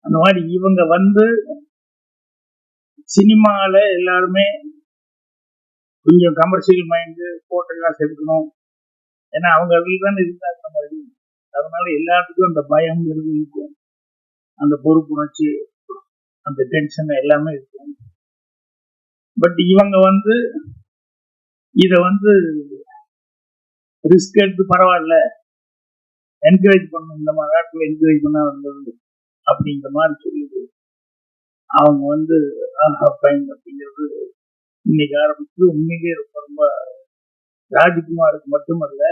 அந்த மாதிரி இவங்க சினிமால எல்லாருமே கொஞ்சம் கமர்ஷியல் மைண்டு போட்ட காசு எடுக்கணும், ஏன்னா அவங்க தானே இருந்தாங்க மாதிரி. அதனால எல்லாத்துக்கும் அந்த பயம் இருக்கும், அந்த பொறுப்புணர்ச்சி, அந்த டென்ஷன் எல்லாமே இருக்கும். பட் இவங்க இத ரிஸ்க் எடுத்து பரவாயில்ல, என்கரேஜ் பண்ணணும், இந்த மாதிரி நாட்டில் என்கரேஜ் பண்ணா வந்தது அப்படிங்கிற மாதிரி சொல்லிட்டு அவங்க அப்படிங்கிறது இன்னைக்கு ஆரம்பிச்சு உண்மையிலேயே ரொம்ப ரொம்ப ராஜ்குமாருக்கு மட்டுமல்ல,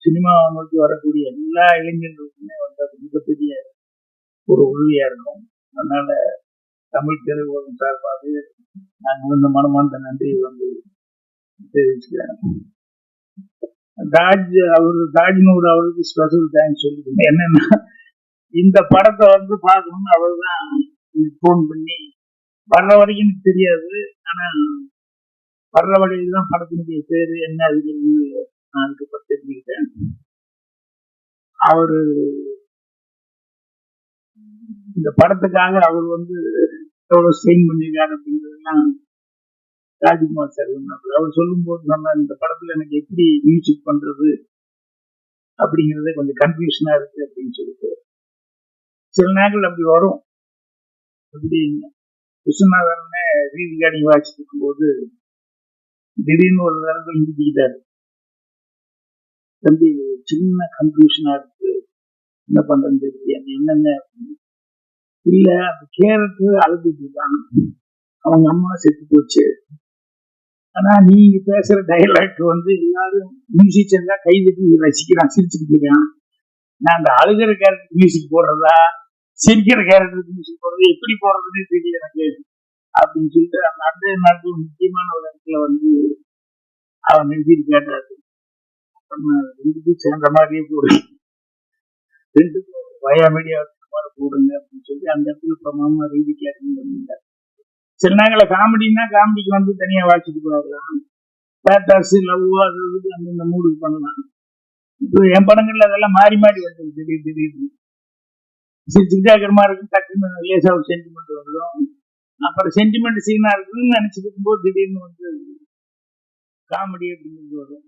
சினிமா நோக்கி வரக்கூடிய எல்லா இளைஞர்களுக்குமே அது மிகப்பெரிய ஒரு உதவியா இருக்கும். அதனால தமிழ் திரையுலகம் சார்பாக நாங்கள் மனமார்ந்த நன்றி தெரிவிச்சுக்கிறேன். தாஜ்னூர் அவருக்கு ஸ்பெஷல் தேங்க்ஸ் சொல்லிக்கணும். என்னன்னா, இந்த படத்தை பார்க்கணும்னு அவர் தான் போன் பண்ணி, வர்ற வரைக்கும் எனக்கு தெரியாது, ஆனா வர்ற வழியில தான் படத்தினுடைய பேரு என்ன அதுக்கு நான் அதுக்கு தெரிஞ்சுக்கிட்டேன். அவரு இந்த படத்துக்காக அவர் எவ்வளவு ஸ்ட்ரெயின் பண்ணிருக்காரு அப்படிங்கிறதுலாம் ராஜ்குமார் சார் அவர் சொல்லும் போது சொன்ன, இந்த படத்துல எனக்கு எப்படி மியூசிக் பண்றது அப்படிங்கறத கொஞ்சம் கன்ஃபியூஷனா இருக்கு அப்படின்னு சொல்லிட்டு, சில நேரங்கள் அப்படி வரும். அப்படி விஸ்வநாதன் ரீரிகார்டிங் வாட்சிட்டு இருக்கும்போது திடீர்னு ஒரு நேரத்தை இங்கிட்டாரு, தம்பி சின்ன கன்ஃபியூஷனா இருக்கு, என்ன பண்றது தெரியல, என்னென்ன இல்ல அந்த கேரக்டர் அழுதுட்டு இருக்காங்க, அவங்க அம்மா செத்து போச்சு, ஆனா நீங்க பேசுற டைலாக் எல்லாரும் மியூசிஷியன் தான் கைதுக்கு ரசிக்கிறான், சிரிச்சுட்டு இருக்கான், நான் அந்த அழுகிற கேரக்டர் மியூசிக் போடுறதா சிரிக்கிற கேரக்டருக்கு மியூசிக் போடுறது எப்படி போடுறதுன்னு தெரியல எனக்கு அப்படின்னு சொல்லிட்டு, அந்த அடுத்த நாட்கள் முக்கியமான ஒரு இடத்துல அவன் எழுதி கேட்டாரு, ரெண்டுக்கும் சேர்ந்த மாதிரியே போடு, ரெண்டுக்கும் வயா மீடியா மாதிரி போடுங்க அப்படின்னு சொல்லி அந்த இடத்துல பிரமாமா ரீதி கேட்டார். சில நேரங்களில் காமெடினா காமெடிக்கு தனியா வாசிட்டு போகலாம், பேட்டாஸ் லவ்வோ அது அந்த மூடுக்கு பண்ணலாம். இப்போ என் படங்கள்ல அதெல்லாம் மாறி மாறி வருது, திடீர்னு சிரிச்சுக்கிட்டே இருக்கிற மாதிரி இருக்கும், டக்குன்னு லேசா ஒரு சென்டிமெண்ட் வந்துடும், அப்புறம் சென்டிமெண்ட் சீனா இருக்குன்னு நினைச்சிட்டு இருக்கும்போது திடீர்னு காமெடி அப்படிங்கிறது வரும்.